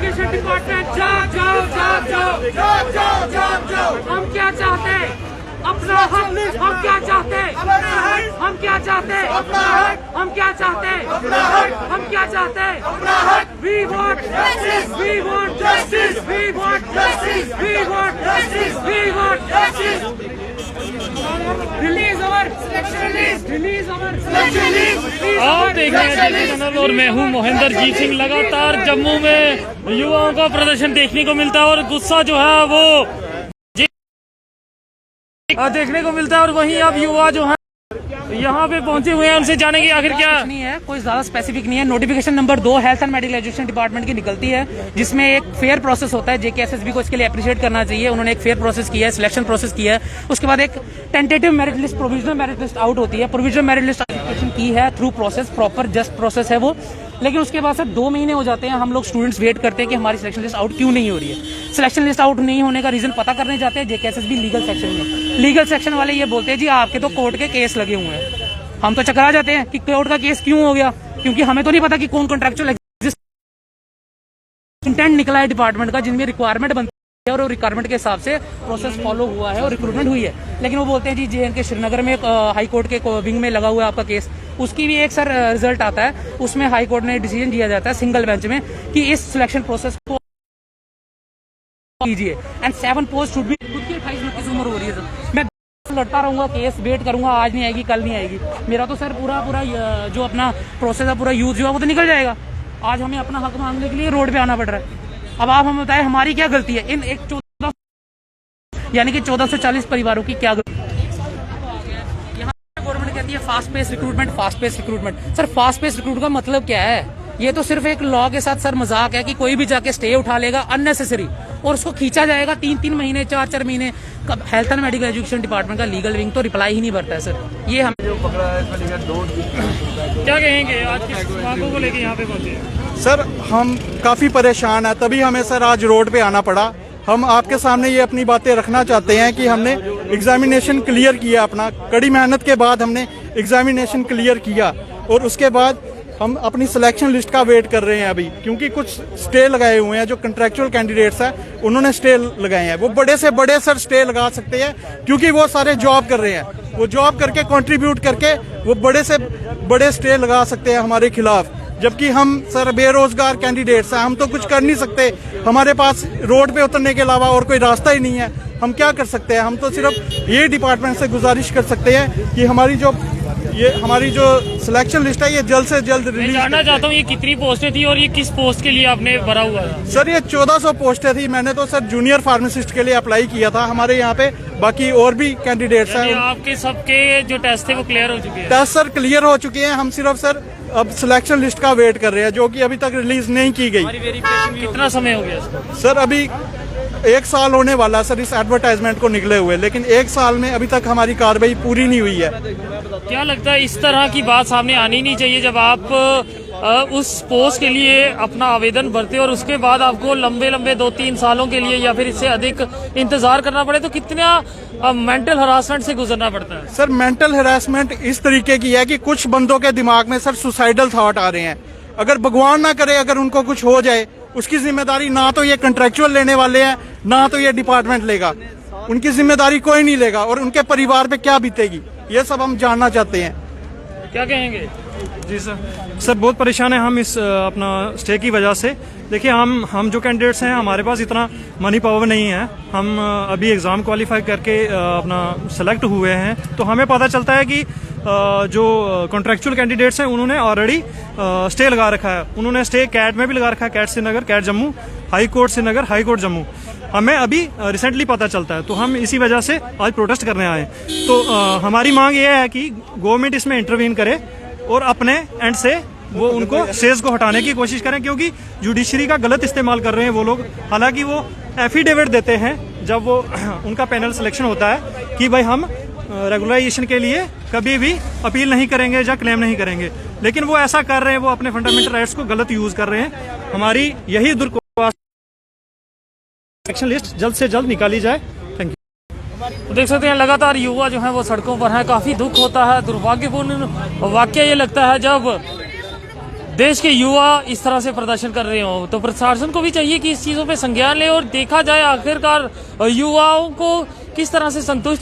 Education department जाओ। हम क्या चाहते हैं? अपना हक। हम क्या चाहते हैं? हम क्या चाहते हैं? हम क्या चाहते हैं? हम क्या चाहते हैं? We want justice. We want justice. We want justice. We want justice. We want justice. Release our selection list. Release our selection list. आप देख रहे हैं DP चैनल और मैं हूं मोहिंदर जीत सिंह। लगातार जम्मू में युवाओं का प्रदर्शन देखने को मिलता है और गुस्सा जो है वो देखने को मिलता है और वहीं अब युवा जो है यहाँ पे पहुंचे हुए हैं, उनसे जानेंगे आखिर क्या नहीं है। कोई ज्यादा स्पेसिफिक नहीं है। Notification number 2 health and medical education department की निकलती है, जिसमें एक फेयर प्रोसेस होता है। जेकेएसएसबी को इसके लिए अप्रिशिएट करना चाहिए। उन्होंने एक फेयर प्रोसेस किया है, सिलेक्शन प्रोसेस किया है। उसके बाद एक tentative merit list, provisional merit list out होती है। प्रोविजनल मेरिट लिस्ट की है through process, proper just process है वो। लेकिन उसके बाद सर 2 महीने हो जाते हैं, हम लोग स्टूडेंट्स वेट करते हैं कि हमारी सिलेक्शन लिस्ट आउट क्यों नहीं हो रही है। सिलेक्शन लिस्ट आउट नहीं होने का रीजन पता करने जाते हैं जेकेएसएसबी लीगल सेक्शन में। लीगल सेक्शन वाले ये बोलते हैं जी आपके तो कोर्ट के केस लगे हुए हैं। हम तो चकरा जाते हैं कि कोर्ट का केस क्यों हो गया, क्योंकि हमें तो नहीं पता कि कौन कॉन्ट्रैक्चुअल इंटेंट निकला है डिपार्टमेंट का, जिनमें रिक्वायरमेंट बनती है और रिक्वायरमेंट के हिसाब से प्रोसेस फॉलो हुआ है और रिक्रूटमेंट हुई है। लेकिन वो बोलते हैं जी JNK श्रीनगर में हाई कोर्ट के विंग में लगा हुआ है आपका केस। उसकी भी एक सर रिजल्ट आता है, उसमें हाई कोर्ट ने डिसीजन दिया जाता है सिंगल बेंच में कि इस सिलेक्शन प्रोसेस को कीजिए एंड 7 पोस्ट शुड बी। खुद की 28-29 उम्र हो रही है सर। मैं लड़ता रहूंगा, केस वेट करूंगा, आज नहीं आएगी कल नहीं आएगी। मेरा तो सर पूरा जो अपना प्रोसेस है, पूरा यूज जो है वो तो निकल जाएगा। आज हमें अपना हक मांगने के लिए रोड पे आना पड़ रहा है। अब आप हमें बताएं हमारी क्या गलती है? इन 1440 परिवारों की क्या गलती? यहाँ गवर्नमेंट कहती है fast pace recruitment, fast pace recruitment. Sir fast pace recruit का मतलब क्या है? ये तो सिर्फ एक लॉ के साथ सर मजाक है कि कोई भी जाके स्टे उठा लेगा अननेसेसरी और उसको खींचा जाएगा 3-3 महीने 4-4 महीने। Health and medical education department का लीगल विंग तो रिप्लाई ही नहीं भरता है सर। ये हम जो पकड़ा है क्या कहेंगे आज किस मांगों को लेके यहाँ पे पहुंचे? सर हम काफ़ी परेशान हैं, तभी हमें सर आज रोड पे आना पड़ा। हम आपके सामने ये अपनी बातें रखना चाहते हैं कि हमने एग्जामिनेशन क्लियर किया, अपना कड़ी मेहनत के बाद हमने एग्जामिनेशन क्लियर किया और उसके बाद हम अपनी सिलेक्शन लिस्ट का वेट कर रहे हैं अभी, क्योंकि कुछ स्टे लगाए हुए हैं। जो कंट्रैक्चुअल कैंडिडेट्स हैं उन्होंने स्टे लगाए हैं। वो बड़े से बड़े सर स्टे लगा सकते हैं क्योंकि वो सारे जॉब कर रहे हैं। वो जॉब करके कंट्रीब्यूट करके वो बड़े से बड़े स्टे लगा सकते हैं हमारे खिलाफ, जबकि हम सर बेरोजगार कैंडिडेट्स हैं। हम तो कुछ कर नहीं सकते, हमारे पास रोड पे उतरने के अलावा और कोई रास्ता ही नहीं है। हम क्या कर सकते हैं? हम तो सिर्फ ये डिपार्टमेंट से गुजारिश कर सकते हैं कि हमारी जो सिलेक्शन लिस्ट है ये जल्द से जल्द रिलीज। जानना चाहता हूँ ये कितनी पोस्टें थी और ये किस पोस्ट के लिए आपने भरा हुआ था? सर ये 1400 पोस्टें थी। मैंने तो सर जूनियर फार्मासिस्ट के लिए अप्लाई किया था हमारे यहाँ पे। बाकी और भी कैंडिडेट्स हैं। आपके सबके जो टेस्ट थे वो क्लियर हो चुके हैं? टेस्ट सर क्लियर हो चुके हैं। हम सिर्फ सर अब सिलेक्शन लिस्ट का वेट कर रहे हैं, जो कि अभी तक रिलीज नहीं की गई। कितना समय हो गया सर? अभी 1 साल होने वाला है सर इस एडवर्टाइजमेंट को निकले हुए, लेकिन 1 साल में अभी तक हमारी कार्रवाई पूरी नहीं हुई है। क्या लगता है इस तरह की बात सामने आनी नहीं चाहिए जब आप उस पोस्ट के लिए अपना आवेदन भरते और उसके बाद आपको लंबे 2-3 सालों के लिए या फिर इससे अधिक इंतजार करना पड़े, तो कितना मेंटल हरासमेंट से गुजरना पड़ता है? सर मेंटल हरासमेंट इस तरीके की है कि कुछ बंदों के दिमाग में सर सुसाइडल थॉट आ रहे हैं। अगर भगवान ना करे अगर उनको कुछ हो जाए, उसकी जिम्मेदारी ना तो ये कंट्रैक्चुअल लेने वाले हैं ना तो ये डिपार्टमेंट लेगा। उनकी जिम्मेदारी कोई नहीं लेगा और उनके परिवार पे क्या बीतेगी, ये सब हम जानना चाहते हैं। क्या कहेंगे? जी सर बहुत परेशान है हम इस अपना स्टे की वजह से। देखिए हम जो कैंडिडेट्स हैं हमारे पास इतना मनी पावर नहीं है। हम अभी एग्ज़ाम क्वालिफाई करके अपना सेलेक्ट हुए हैं, तो हमें पता चलता है कि जो कॉन्ट्रैक्चुअल कैंडिडेट्स हैं उन्होंने ऑलरेडी स्टे लगा रखा है। उन्होंने स्टे कैट में भी लगा रखा है, CAT Srinagar, CAT Jammu, high court Srinagar, high court Jammu. हमें अभी रिसेंटली पता चलता है, तो हम इसी वजह से आज प्रोटेस्ट करने आए। तो हमारी मांग ये है कि गवर्नमेंट इसमें इंटरवीन करे और अपने एंड से वो उनको स्टेज को हटाने की कोशिश करें, क्योंकि जुडिशरी का गलत इस्तेमाल कर रहे हैं वो लोग। हालांकि वो एफिडेविट देते हैं जब वो उनका पैनल सिलेक्शन होता है कि भाई हम रेगुलराइजेशन के लिए कभी भी अपील नहीं करेंगे या क्लेम नहीं करेंगे, लेकिन वो ऐसा कर रहे हैं। वो अपने फंडामेंटल राइट्स को गलत यूज कर रहे हैं। हमारी यही दुर्दशा, सिलेक्शन लिस्ट जल्द से जल्द निकाली जाए। Thank you. तो देख सकते हैं लगातार युवा जो है वो सड़कों पर है। काफी दुख होता है, दुर्भाग्यपूर्ण वाकया ये लगता है जब देश के युवा इस तरह से प्रदर्शन कर रहे हो तो प्रशासन को भी चाहिए कि इस चीज़ों पे संज्ञान ले और देखा जाए आखिरकार युवाओं को किस तरह से संतुष्ट